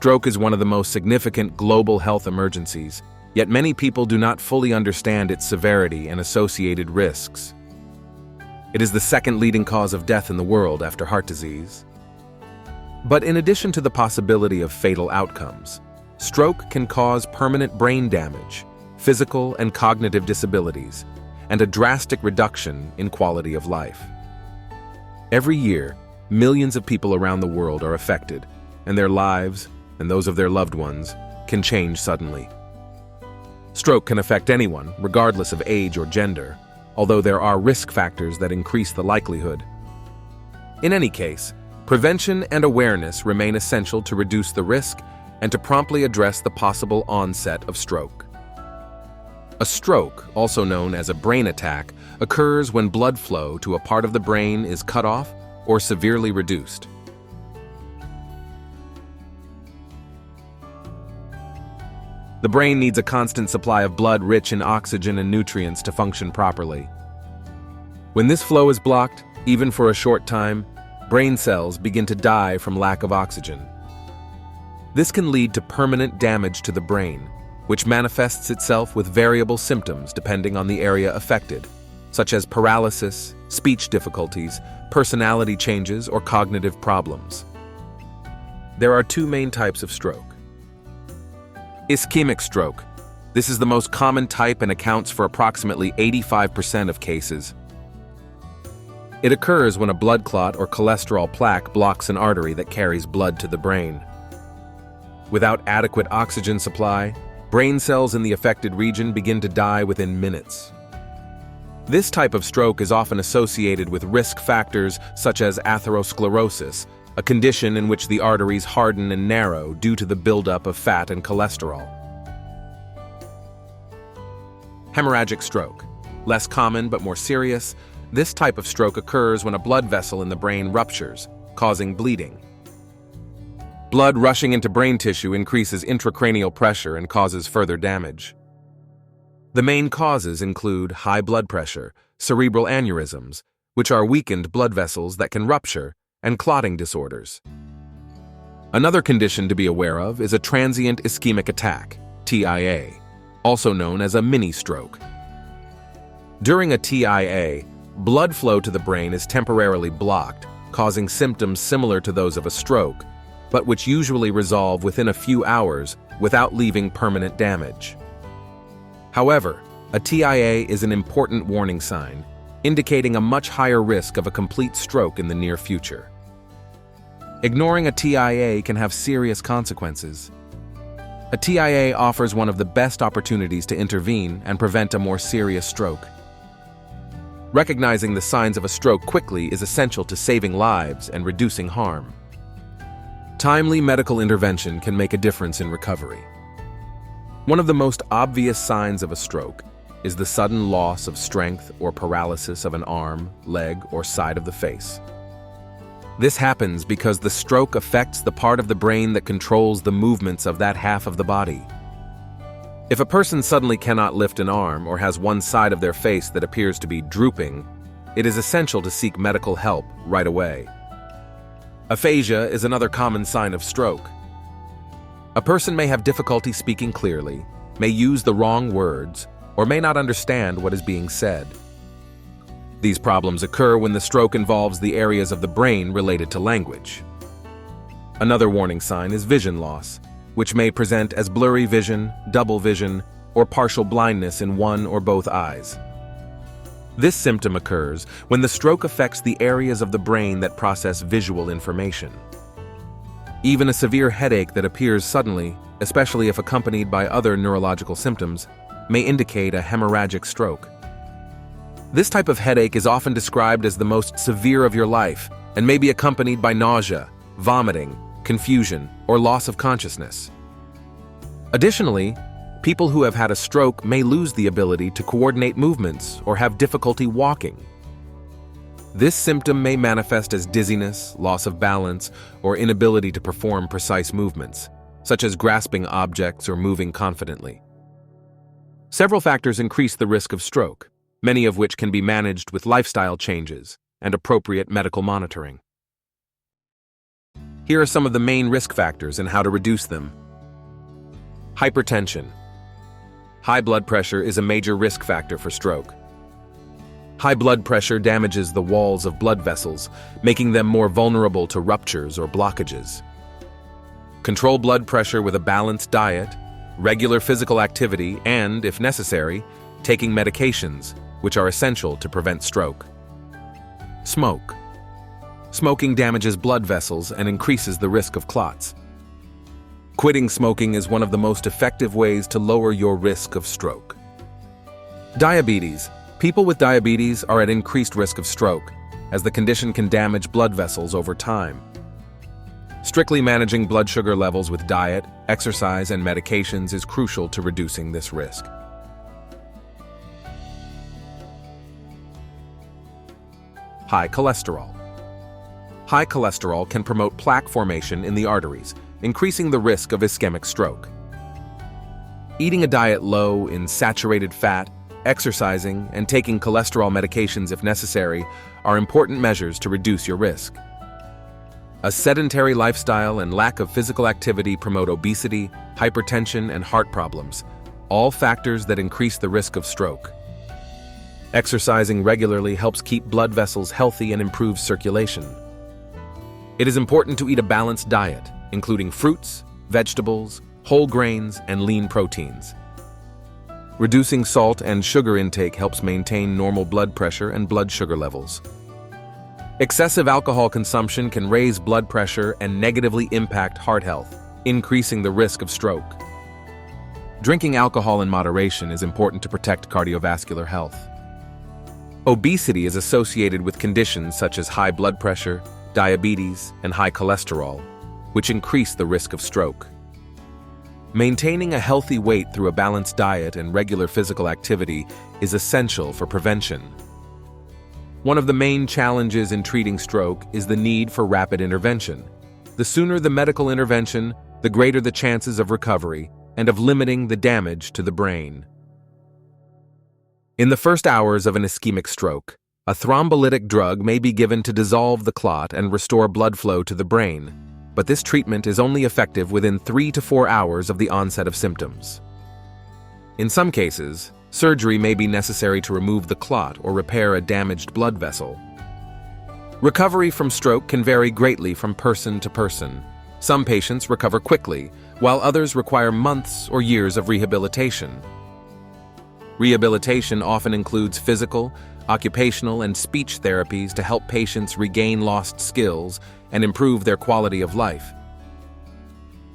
Stroke is one of the most significant global health emergencies, yet many people do not fully understand its severity and associated risks. It is the second leading cause of death in the world after heart disease. But in addition to the possibility of fatal outcomes, stroke can cause permanent brain damage, physical and cognitive disabilities, and a drastic reduction in quality of life. Every year, millions of people around the world are affected, and their lives, and those of their loved ones, can change suddenly. Stroke can affect anyone, regardless of age or gender, although there are risk factors that increase the likelihood. In any case, prevention and awareness remain essential to reduce the risk and to promptly address the possible onset of stroke. A stroke, also known as a brain attack, occurs when blood flow to a part of the brain is cut off or severely reduced. The brain needs a constant supply of blood rich in oxygen and nutrients to function properly. When this flow is blocked, even for a short time, brain cells begin to die from lack of oxygen. This can lead to permanent damage to the brain, which manifests itself with variable symptoms depending on the area affected, such as paralysis, speech difficulties, personality changes, or cognitive problems. There are two main types of stroke. Ischemic stroke. This is the most common type and accounts for approximately 85% of cases. It occurs when a blood clot or cholesterol plaque blocks an artery that carries blood to the brain. Without adequate oxygen supply, brain cells in the affected region begin to die within minutes. This type of stroke is often associated with risk factors such as atherosclerosis, a condition in which the arteries harden and narrow due to the buildup of fat and cholesterol. Hemorrhagic stroke. Less common but more serious, this type of stroke occurs when a blood vessel in the brain ruptures, causing bleeding. Blood rushing into brain tissue increases intracranial pressure and causes further damage. The main causes include high blood pressure, cerebral aneurysms, which are weakened blood vessels that can rupture, and clotting disorders. Another condition to be aware of is a transient ischemic attack, TIA, also known as a mini-stroke. During a TIA, blood flow to the brain is temporarily blocked, causing symptoms similar to those of a stroke, but which usually resolve within a few hours without leaving permanent damage. However, a TIA is an important warning sign, indicating a much higher risk of a complete stroke in the near future. Ignoring a TIA can have serious consequences. A TIA offers one of the best opportunities to intervene and prevent a more serious stroke. Recognizing the signs of a stroke quickly is essential to saving lives and reducing harm. Timely medical intervention can make a difference in recovery. One of the most obvious signs of a stroke is the sudden loss of strength or paralysis of an arm, leg, or side of the face. This happens because the stroke affects the part of the brain that controls the movements of that half of the body. If a person suddenly cannot lift an arm or has one side of their face that appears to be drooping, it is essential to seek medical help right away. Aphasia is another common sign of stroke. A person may have difficulty speaking clearly, may use the wrong words, or may not understand what is being said. These problems occur when the stroke involves the areas of the brain related to language. Another warning sign is vision loss, which may present as blurry vision, double vision, or partial blindness in one or both eyes. This symptom occurs when the stroke affects the areas of the brain that process visual information. Even a severe headache that appears suddenly, especially if accompanied by other neurological symptoms, may indicate a hemorrhagic stroke. This type of headache is often described as the most severe of your life and may be accompanied by nausea, vomiting, confusion, or loss of consciousness. Additionally, people who have had a stroke may lose the ability to coordinate movements or have difficulty walking. This symptom may manifest as dizziness, loss of balance, or inability to perform precise movements, such as grasping objects or moving confidently. Several factors increase the risk of stroke, many of which can be managed with lifestyle changes and appropriate medical monitoring. Here are some of the main risk factors and how to reduce them. Hypertension. High blood pressure is a major risk factor for stroke. High blood pressure damages the walls of blood vessels, making them more vulnerable to ruptures or blockages. Control blood pressure with a balanced diet, regular physical activity, and, if necessary, taking medications, which are essential to prevent stroke. Smoke. Smoking damages blood vessels and increases the risk of clots. Quitting smoking is one of the most effective ways to lower your risk of stroke. Diabetes. People with diabetes are at increased risk of stroke, as the condition can damage blood vessels over time. Strictly managing blood sugar levels with diet, exercise, and medications is crucial to reducing this risk. High cholesterol. High cholesterol can promote plaque formation in the arteries, increasing the risk of ischemic stroke. Eating a diet low in saturated fat, exercising, and taking cholesterol medications if necessary are important measures to reduce your risk. A sedentary lifestyle and lack of physical activity promote obesity, hypertension, and heart problems, all factors that increase the risk of stroke. Exercising regularly helps keep blood vessels healthy and improves circulation. It is important to eat a balanced diet, including fruits, vegetables, whole grains, and lean proteins. Reducing salt and sugar intake helps maintain normal blood pressure and blood sugar levels. Excessive alcohol consumption can raise blood pressure and negatively impact heart health, increasing the risk of stroke. Drinking alcohol in moderation is important to protect cardiovascular health. Obesity is associated with conditions such as high blood pressure, diabetes, and high cholesterol, which increase the risk of stroke. Maintaining a healthy weight through a balanced diet and regular physical activity is essential for prevention. One of the main challenges in treating stroke is the need for rapid intervention. The sooner the medical intervention, the greater the chances of recovery and of limiting the damage to the brain. In the first hours of an ischemic stroke, a thrombolytic drug may be given to dissolve the clot and restore blood flow to the brain, but this treatment is only effective within 3 to 4 hours of the onset of symptoms. In some cases, surgery may be necessary to remove the clot or repair a damaged blood vessel. Recovery from stroke can vary greatly from person to person. Some patients recover quickly, while others require months or years of rehabilitation. Rehabilitation often includes physical, occupational, and speech therapies to help patients regain lost skills and improve their quality of life.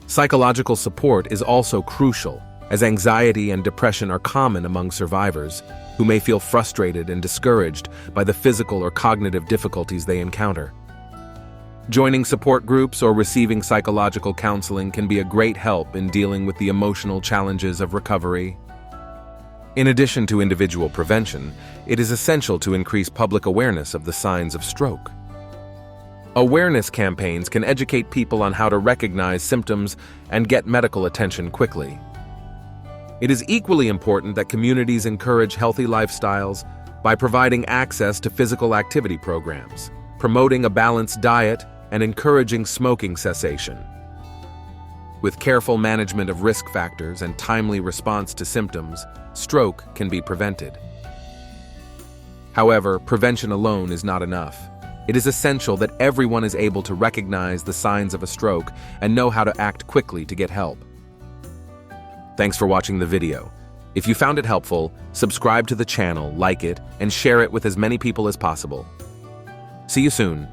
Psychological support is also crucial, as anxiety and depression are common among survivors, who may feel frustrated and discouraged by the physical or cognitive difficulties they encounter. Joining support groups or receiving psychological counseling can be a great help in dealing with the emotional challenges of recovery. In addition to individual prevention, it is essential to increase public awareness of the signs of stroke. Awareness campaigns can educate people on how to recognize symptoms and get medical attention quickly. It is equally important that communities encourage healthy lifestyles by providing access to physical activity programs, promoting a balanced diet, and encouraging smoking cessation. With careful management of risk factors and timely response to symptoms, stroke can be prevented. However, prevention alone is not enough. It is essential that everyone is able to recognize the signs of a stroke and know how to act quickly to get help. Thanks for watching the video. If you found it helpful, subscribe to the channel, like it, and share it with as many people as possible. See you soon.